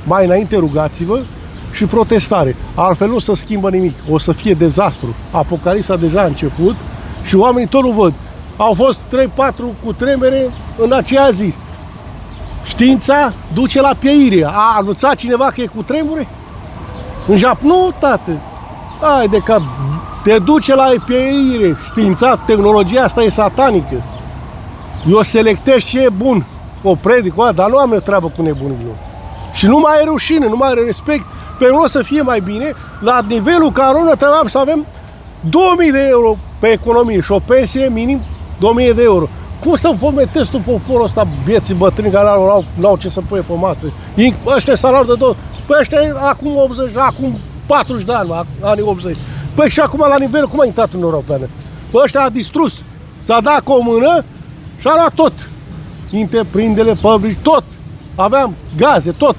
mai înainte rugați-vă și protestare. Altfel nu se schimbă nimic. O să fie dezastru. Apocalipsa deja a început și oamenii tot nu văd. Au fost 3-4 cutremere în aceea zi. Știința duce la pieire. A anunțat cineva că e cutremure? În Japonia? Nu, tată. Haide că te duce la pieire. Știința, tehnologia asta e satanică. Eu selectez ce e bun. O predic, dar nu am eu treabă cu nebunilor. Și nu mai e rușine, nu mai are respect. Pentru noi să fie mai bine, la nivelul Caronă trebuia să avem 2000 de euro pe economie și o pensie minim 2000 de euro. Cum să fometezi tu poporul ăsta, bieții bătrâni care n-au ce să pune pe masă? Ăștia salariul de tot. Păi ăștia acum 80, acum 40 de ani, anii 80. Păi și acum la nivel, cum a intrat în Europeană? Păi ăștia a distrus. S-a dat cu o mână și a luat tot. Întreprindele, publici, tot. Aveam gaze, tot.